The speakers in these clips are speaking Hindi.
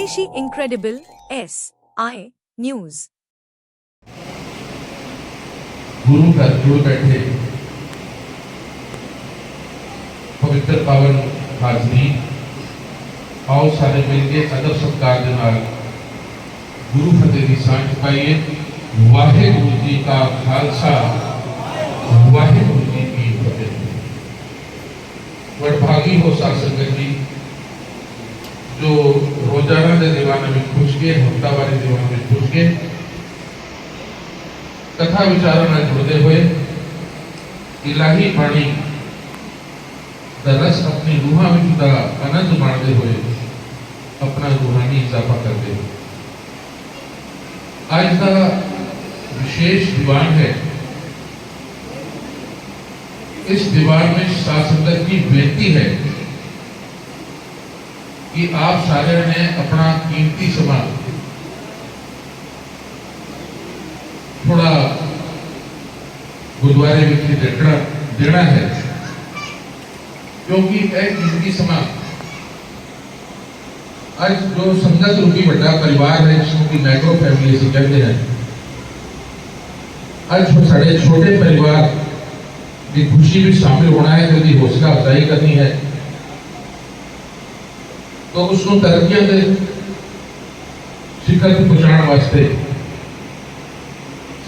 स्वदेशी इनक्रेडिबल SI न्यूज। गुरु घर जुड़ बैठे पवित्र पावन हाजरी, आओ सारे मिलके अदब सत्कार के नाल गुरु फतेह की सांझ पाइए। वाहिगुरु जी का खालसा, वाहिगुरु जी की फतेह। वडभागी हो साध संगत जी जो रोजाना के दीवाने में खुश के, हफ्तावारी दीवाने में खुश के कथा विचारों में जुड़ते हुए इलाही बाणी रस अपनी रूहा में जुदा आनंद माणते हुए अपना रूहानी इजाफा करते हुए आज का विशेष दीवान है। इस दीवान में साध संगत की बेनती है कि आप सारे ने अपना कीमती समय थोड़ा गुरुद्वारे में देना है, क्योंकि एक कीमती समय आज जो संगत रूपी बड़ा परिवार है जिसको मैक्रो फैमिली से कहते हैं, आज साढ़े छोटे परिवार की खुशी में शामिल होना है, यदि हौसला अफजाई करनी है तो उसको तरक्कियां के शिखर पहुंचाने वास्ते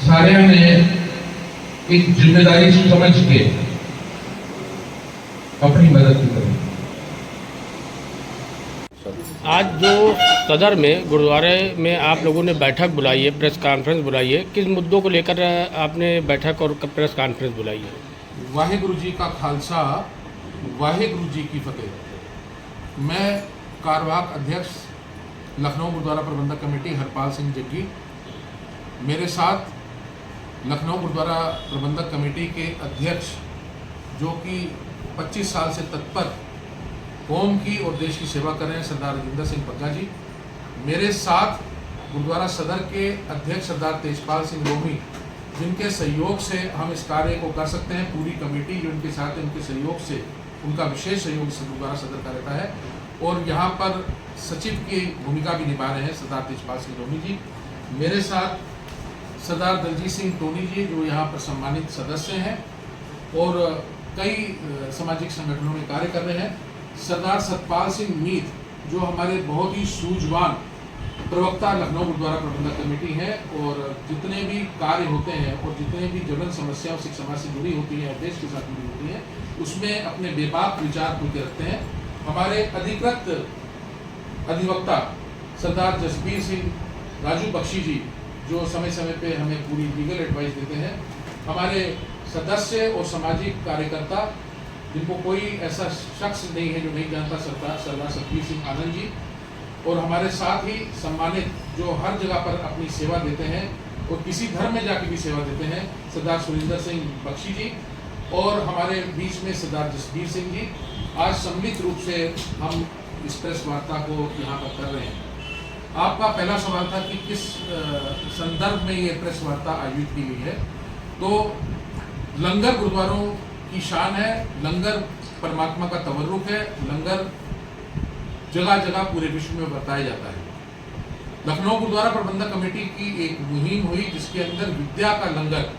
सारे ने एक जिम्मेदारी समझ के अपनी मदद की करनी। आज जो सदर में गुरुद्वारे में आप लोगों ने बैठक बुलाई है, प्रेस कॉन्फ्रेंस बुलाई है, किस मुद्दों को लेकर आपने बैठक और प्रेस कॉन्फ्रेंस बुलाई है? वाहिगुरु जी का खालसा, वाहिगुरु जी की फतेह। मैं कार्यवाहक अध्यक्ष लखनऊ गुरुद्वारा प्रबंधक कमेटी हरपाल सिंह जग्गी, मेरे साथ लखनऊ गुरुद्वारा प्रबंधक कमेटी के अध्यक्ष जो कि 25 साल से तत्पर कौम की और देश की सेवा कर रहे हैं सरदार राजिंदर सिंह पग्गा जी, मेरे साथ गुरुद्वारा सदर के अध्यक्ष सरदार तेजपाल सिंह रोमी, जिनके सहयोग से हम इस कार्य को कर सकते हैं। पूरी कमेटी जो उनके साथ है, उनके सहयोग से, उनका विशेष सहयोग से गुरुद्वारा सदर का रहता है। और यहाँ पर सचिव की भूमिका भी निभा रहे हैं सरदार तेजपाल सिंह रोमी जी। मेरे साथ सरदार दलजीत सिंह टोनी जी जो यहाँ पर सम्मानित सदस्य हैं और कई सामाजिक संगठनों में कार्य कर रहे हैं। सरदार सतपाल सिंह मीत जो हमारे बहुत ही सूझवान प्रवक्ता लखनऊ गुरुद्वारा प्रबंधक कमेटी है, और जितने भी कार्य होते हैं और जितने भी जबरन समस्याओं सिख समाज से जुड़ी होती हैं, देश के साथ जुड़ी होती हैं, उसमें अपने बेबाक विचार खुल के रखते हैं। हमारे अधिकृत अधिवक्ता सरदार जसबीर सिंह राजू बख्शी जी जो समय समय पे हमें पूरी लीगल एडवाइस देते हैं। हमारे सदस्य और सामाजिक कार्यकर्ता जिनको कोई ऐसा शख्स नहीं है जो नहीं जानता, सरदार सतबीर सिंह आनंद जी, और हमारे साथ ही सम्मानित जो हर जगह पर अपनी सेवा देते हैं और किसी धर्म में जाके भी सेवा देते हैं, सरदार सुरेंद्र सिंह बख्शी जी, और हमारे बीच में सरदार जसबीर सिंह जी। आज सम्मिलित रूप से हम इस प्रेस वार्ता को यहाँ पर कर रहे हैं। आपका पहला सवाल था कि किस संदर्भ में ये प्रेस वार्ता आयोजित की गई है, तो लंगर गुरुद्वारों की शान है, लंगर परमात्मा का तवरुक है, लंगर जगह जगह पूरे विश्व में बरताया जाता है। लखनऊ गुरुद्वारा प्रबंधक कमेटी की एक मुहिम हुई जिसके अंदर विद्या का लंगर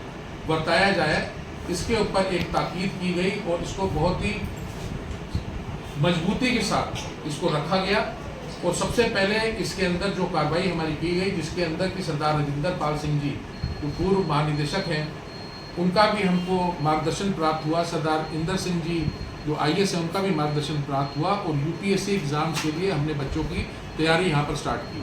बरताया जाए, इसके ऊपर एक ताकीद की गई और इसको बहुत ही मजबूती के साथ इसको रखा गया। और सबसे पहले इसके अंदर जो कार्रवाई हमारी की गई, जिसके अंदर कि सरदार राजिंदर पाल सिंह जी जो पूर्व महानिदेशक हैं, उनका भी हमको मार्गदर्शन प्राप्त हुआ। सरदार इंदर सिंह जी जो IAS है, उनका भी मार्गदर्शन प्राप्त हुआ। और UPSC एग्ज़ाम्स के लिए हमने बच्चों की तैयारी यहाँ पर स्टार्ट की,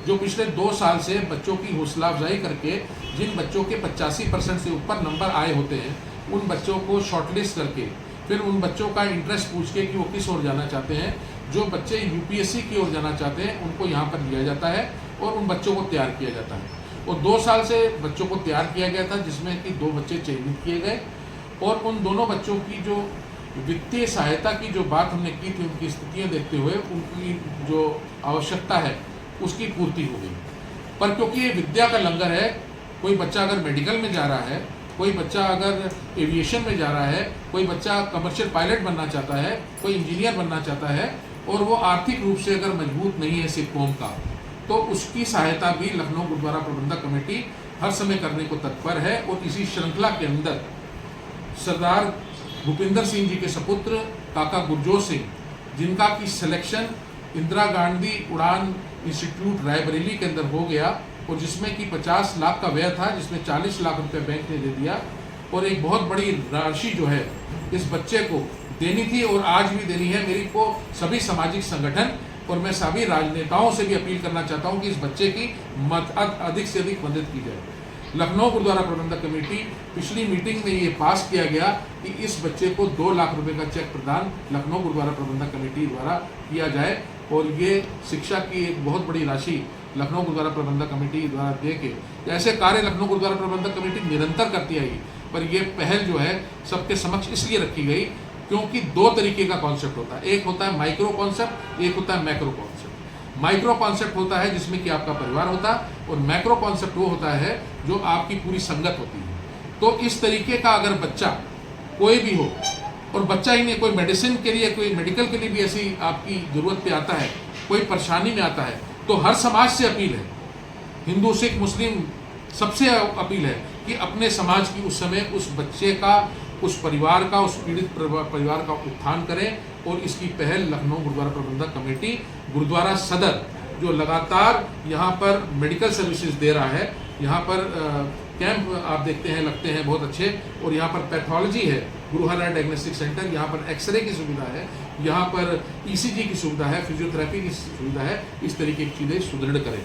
जो पिछले 2 साल से बच्चों की हौसला अफजाई करके जिन बच्चों के 85% से ऊपर नंबर आए होते हैं, उन बच्चों को शॉर्टलिस्ट करके फिर उन बच्चों का इंटरेस्ट पूछ के कि वो किस ओर जाना चाहते हैं। जो बच्चे UPSC की ओर जाना चाहते हैं उनको यहाँ पर लिया जाता है और उन बच्चों को तैयार किया जाता है। और 2 साल से बच्चों को तैयार किया गया था, जिसमें कि 2 बच्चे चयनित किए गए और उन दोनों बच्चों की जो वित्तीय सहायता की जो बात हमने की थी, उनकी स्थितियाँ देखते हुए उनकी जो आवश्यकता है उसकी पूर्ति हो गई। पर क्योंकि ये विद्या का लंगर है, कोई बच्चा अगर मेडिकल में जा रहा है, कोई बच्चा अगर एविएशन में जा रहा है, कोई बच्चा कमर्शियल पायलट बनना चाहता है, कोई इंजीनियर बनना चाहता है, और वो आर्थिक रूप से अगर मजबूत नहीं है सिख कौम का, तो उसकी सहायता भी लखनऊ गुरुद्वारा प्रबंधक कमेटी हर समय करने को तत्पर है। और इसी श्रृंखला के अंदर सरदार भूपिंदर सिंह जी के सपुत्र काका गुरजोत सिंह, जिनका की सिलेक्शन इंदिरा गांधी उड़ान इंस्टीट्यूट रायबरेली के अंदर हो गया, और जिसमें कि 50 लाख का व्यय था, जिसमें 40 लाख रुपए बैंक ने दे दिया, और एक बहुत बड़ी राशि जो है इस बच्चे को देनी थी और आज भी देनी है। मेरी को सभी सामाजिक संगठन और मैं सभी राजनेताओं से भी अपील करना चाहता हूं कि इस बच्चे की अधिक से अधिक मदद की जाए। लखनऊ गुरुद्वारा प्रबंधक कमेटी पिछली मीटिंग में ये पास किया गया कि इस बच्चे को 2 लाख रुपए का चेक प्रदान लखनऊ गुरुद्वारा प्रबंधक कमेटी द्वारा किया जाए, और ये शिक्षा की एक बहुत बड़ी राशि लखनऊ गुरुद्वारा प्रबंधक कमेटी द्वारा दे के, ऐसे कार्य लखनऊ गुरुद्वारा प्रबंधक कमेटी निरंतर करती आई, पर ये पहल जो है सबके समक्ष इसलिए रखी गई क्योंकि 2 तरीके का कॉन्सेप्ट होता है। एक होता है माइक्रो कॉन्सेप्ट, एक होता है मैक्रो कॉन्सेप्ट। माइक्रो कॉन्सेप्ट होता है जिसमें कि आपका परिवार होता है, और मैक्रो कॉन्सेप्ट वो होता है जो आपकी पूरी संगत होती है। तो इस तरीके का अगर बच्चा कोई भी हो, और बच्चा ही नहीं, कोई मेडिसिन के लिए, कोई मेडिकल के लिए भी ऐसी आपकी ज़रूरत पे आता है, कोई परेशानी में आता है, तो हर समाज से अपील है, हिंदू सिख मुस्लिम सबसे अपील है कि अपने समाज की उस समय उस बच्चे का, उस परिवार का, उस पीड़ित परिवार का उत्थान करें। और इसकी पहल लखनऊ गुरुद्वारा प्रबंधक कमेटी गुरुद्वारा सदर, जो लगातार यहाँ पर मेडिकल सर्विसेज दे रहा है, यहाँ पर कैंप आप देखते हैं लगते हैं बहुत अच्छे, और यहाँ पर पैथोलॉजी है, गुरुहरा डायग्नोस्टिक सेंटर, यहाँ पर एक्सरे की सुविधा है, यहाँ पर ईसीजी की सुविधा है, फिजियोथेरेपी की सुविधा है। इस तरीके की चीज़ें सुदृढ़ करें।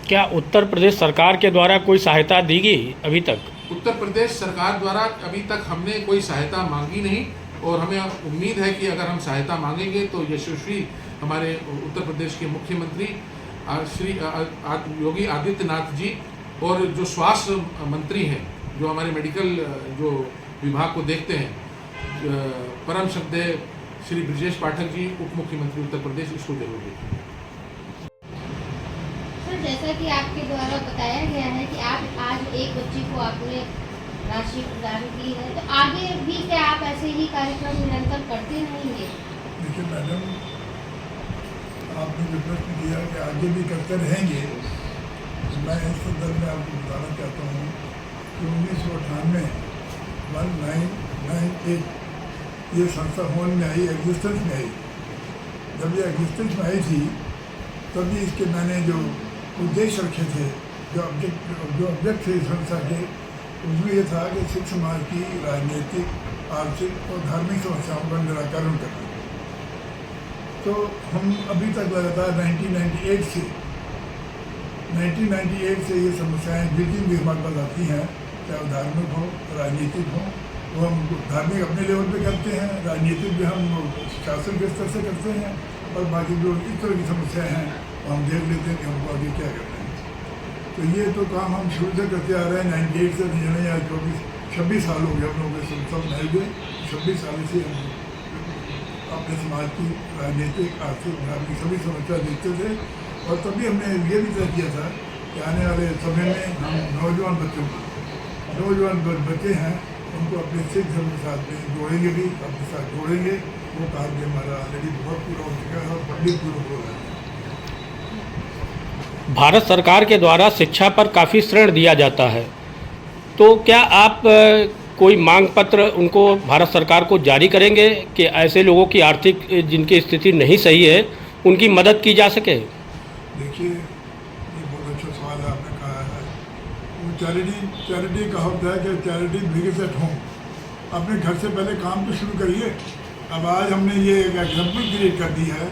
क्या उत्तर प्रदेश सरकार के द्वारा कोई सहायता दी गई अभी तक? उत्तर प्रदेश सरकार द्वारा अभी तक हमने कोई सहायता मांगी नहीं, और हमें उम्मीद है कि अगर हम सहायता मांगेंगे तो यशस्वी हमारे उत्तर प्रदेश के मुख्यमंत्री श्री योगी आदित्यनाथ जी, और जो स्वास्थ्य मंत्री हैं, जो हमारे मेडिकल जो विभाग को देखते हैं, परम श्रद्धेय श्री ब्रजेश पाठक जी, उप मुख्यमंत्री उत्तर प्रदेश, इसको जरूर देखेंगे। सर, जैसा कि आपके द्वारा बताया गया है कि आप आज एक बच्चे को आपने राशि प्रदान की है, तो आगे भी क्या आप ऐसे ही कार्यक्रम निरंतर करते रहेंगे? देखिए मैडम, आपने जो प्रश्न किया कि आगे भी करते रहेंगे, मैं इस संदर्भ में आपको बताना चाहता हूँ कि 1998 ये संस्था होने में आई, एग्जिस्टेंस में आई। जब ये एग्जिस्टेंस में आई थी तभी इसके मैंने जो उद्देश्य रखे थे, जो ऑब्जेक्ट थे इस संस्था के, उसमें यह था कि सिख समाज की राजनीतिक, आर्थिक और धार्मिक समस्याओं का निराकरण करना। तो हम अभी तक लगातार 1998 से ये समस्याएं जितनी भी हमारे पास आती हैं, चाहे वो धार्मिक हो, राजनीतिक हो, वो हम धार्मिक अपने लेवल पे करते हैं, राजनीतिक भी हम शासन के स्तर से करते हैं, और बाकी जो इस तरह की समस्याएं हैं वो हम देख लेते हैं कि हमको आगे क्या करना है। तो ये तो काम हम शुरू से करते आ रहे हैं, 98 से नहीं, या 26 साल हो गए हम लोग संस्था बनाए हुए। 26 साल से हम अपने समाज की राजनीतिक, आर्थिक, धार्मिक सभी समस्या देखते थे, और तभी हमने ये भी तय किया था कि आने वाले समय में हम नौजवान बच्चे हैं उनको अपने सिख धर्म के साथ में जोड़ेंगे, भी अपने साथ जोड़ेंगे। वो कार्य हमारा ऑलरेडी बहुत पूरा हो चुका है और पब्लिक पूरा हो रहा है। भारत सरकार के द्वारा शिक्षा पर काफ़ी ऋण दिया जाता है, तो क्या आप कोई मांग पत्र उनको भारत सरकार को जारी करेंगे कि ऐसे लोगों की आर्थिक जिनकी स्थिति नहीं सही है उनकी मदद की जा सके? देखिए, ये बहुत अच्छा सवाल आपने कहा है। वो चैरिटी का होता है कि चैरिटी बिगिंस एट होम। अपने घर से पहले काम तो शुरू करिए। अब आज हमने ये एक एग्जाम्पल क्रिएट कर दी है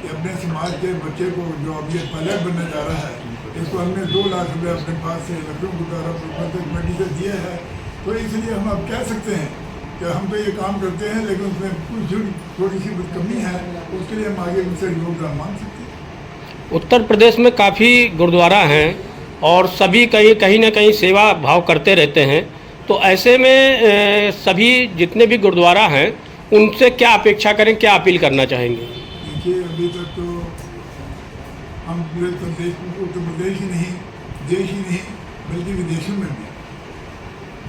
कि अपने समाज के बच्चे को, जो अब ये पायलट बनने जा रहा है, इसको हमने 2 लाख रुपये अपने पास से लखनऊ गुरुद्वारा प्रबंधक कमेटी से दिए हैं। तो इसलिए हम अब कह सकते हैं कि हम तो ये काम करते हैं, लेकिन उसमें कुछ थोड़ी सी कमी है, उसके लिए हम आगे उनसे योगदान मांग सकते हैं। उत्तर प्रदेश में काफ़ी गुरुद्वारा हैं और सभी कहीं ना कहीं सेवा भाव करते रहते हैं, तो ऐसे में सभी जितने भी गुरुद्वारा हैं उनसे क्या अपेक्षा करें, क्या अपील करना चाहेंगे? देखिए, अभी तक तो हम पूरे उत्तर प्रदेश ही नहीं, देश ही नहीं, बल्कि विदेशों में भी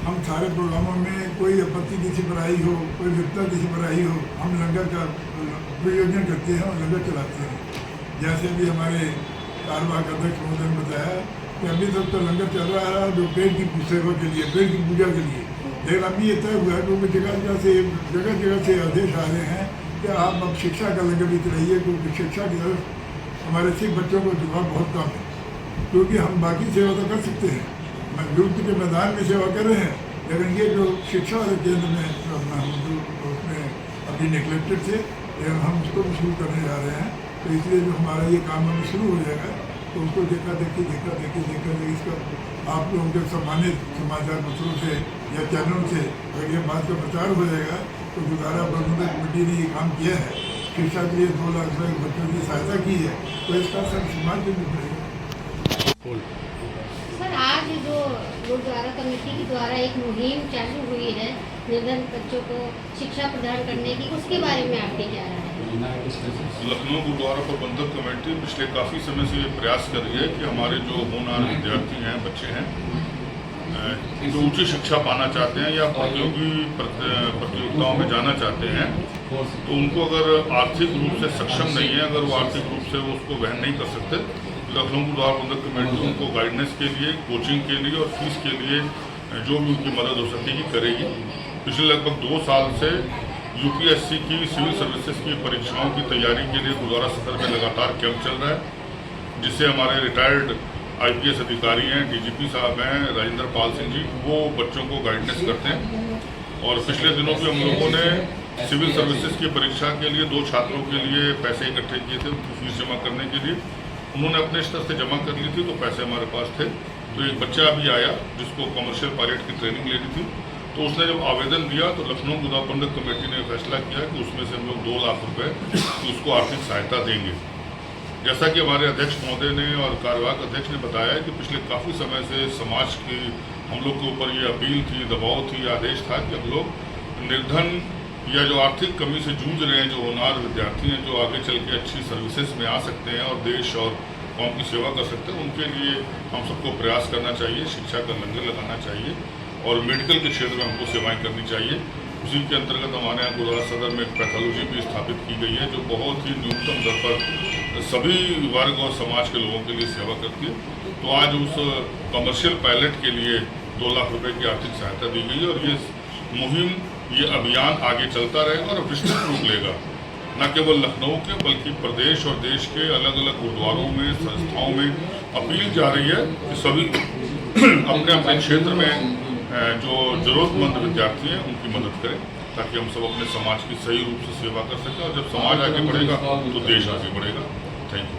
हम सारे प्रोग्रामों में कोई आपत्ति किसी पर आई हो, कोई विपदा किसी पर आई हो, हम लंगर का प्रयोजन करते हैं और लंगर चलाते हैं। जैसे भी हमारे कार्यवाहक अध्यक्ष महोदय ने बताया कि अभी तक तो लंगर चल रहा है जो पेट की सेवा के लिए, पेट की पूजा के लिए, लेकिन अभी ये तय हुआ है क्योंकि जगह जगह से आदेश आ रहे हैं कि आप अब शिक्षा का लंगर भी चलाइए, क्योंकि शिक्षा की तरफ हमारे सिख बच्चों को झुकाव बहुत कम है। क्योंकि हम बाकी सेवा तो कर सकते हैं, युद्ध के मैदान में सेवा कर रहे हैं, लेकिन ये जो शिक्षा वाले केंद्र में हम उसमें अभी नेग्लेक्टेड थे, लेकिन हम उसको भी शुरू करने जा रहे हैं। तो इसलिए जो हमारा ये काम अभी शुरू हो जाएगा तो उसको देखा देखी इसका आप लोगों के सम्मानित समाचार पत्रों से या चैनलों से अगर ये बात का प्रचार हो जाएगा तो गुजारा प्रबंधक कमेटी ने ये काम किया है, शिक्षा के लिए 2 लाख से बच्चों की सहायता की है, तो इसका सर समाज भी पड़ेगा। सर आज जो गुरुद्वारा कमेटी के द्वारा एक मुहिम चालू हुई है निर्धन बच्चों को शिक्षा प्रदान करने की, उसके बारे में आपके क्या राय है? लखनऊ गुरुद्वारा प्रबंधक कमेटी पिछले काफ़ी समय से ये प्रयास कर रही है कि हमारे जो होनहार विद्यार्थी हैं, बच्चे हैं, जो ऊंची शिक्षा पाना चाहते हैं या प्रतियोगिताओं में जाना चाहते हैं, तो उनको अगर आर्थिक रूप से सक्षम नहीं है, अगर वो आर्थिक रूप से वो उसको वहन नहीं कर सकते, लखनऊ गुरुद्वारा प्रबंधक कमेटी उनको गाइडेंस के लिए, कोचिंग के लिए और फीस के लिए जो भी उनकी मदद हो सकेगी करेगी। पिछले लगभग 2 साल से यूपीएससी की सिविल सर्विसेज की परीक्षाओं की तैयारी के लिए गुरुद्वारा सदर में लगातार कैंप चल रहा है, जिससे हमारे रिटायर्ड आईपीएस अधिकारी हैं, डीजीपी साहब हैं, राजेंद्र पाल सिंह जी, वो बच्चों को गाइडेंस करते हैं। और पिछले दिनों भी हम लोगों ने सिविल सर्विसेज की परीक्षा के लिए 2 छात्रों के लिए पैसे इकट्ठे किए थे उनकी फीस जमा करने के लिए। उन्होंने अपने स्तर से जमा कर ली थी, तो पैसे हमारे पास थे। तो एक बच्चा अभी आया जिसको कमर्शियल पायलट की ट्रेनिंग लेनी थी, तो उसने जब आवेदन दिया तो लखनऊ गुरुद्वारा प्रबंधक कमेटी ने फैसला किया कि उसमें से हम लोग 2 लाख रुपए उसको आर्थिक सहायता देंगे। जैसा कि हमारे अध्यक्ष महोदय ने और कार्यवाहक अध्यक्ष ने बताया कि पिछले काफ़ी समय से समाज की हम लोग के ऊपर ये अपील थी, दबाव थी, आदेश था कि हम लोग निर्धन या जो आर्थिक कमी से जूझ रहे हैं, जो होनहार विद्यार्थी हैं, जो आगे चल के अच्छी सर्विसेज में आ सकते हैं और देश और कौम की सेवा कर सकते हैं, उनके लिए हम सबको प्रयास करना चाहिए, शिक्षा का लंगर लगाना चाहिए और मेडिकल के क्षेत्र में हमको सेवाएं करनी चाहिए। उसी के अंतर्गत हमारे यहाँ गुरुद्वारा सदर में एक पैथोलॉजी भी स्थापित की गई है, जो बहुत ही न्यूनतम दर पर सभी वर्ग और समाज के लोगों के लिए सेवा करती है। तो आज उस कमर्शियल पायलट के लिए 2 लाख रुपए की आर्थिक सहायता दी गई है और ये मुहिम, ये अभियान आगे चलता रहेगा और विस्तृत रूप लेगा, न केवल लखनऊ के बल्कि प्रदेश और देश के अलग अलग गुरुद्वारों में, संस्थाओं में अपील जा रही है कि सभी अपने अपने क्षेत्र में जो जरूरतमंद विद्यार्थी हैं उनकी मदद करें, ताकि हम सब अपने समाज की सही रूप से सेवा कर सकें और जब समाज आगे बढ़ेगा तो देश आगे बढ़ेगा। Thank you.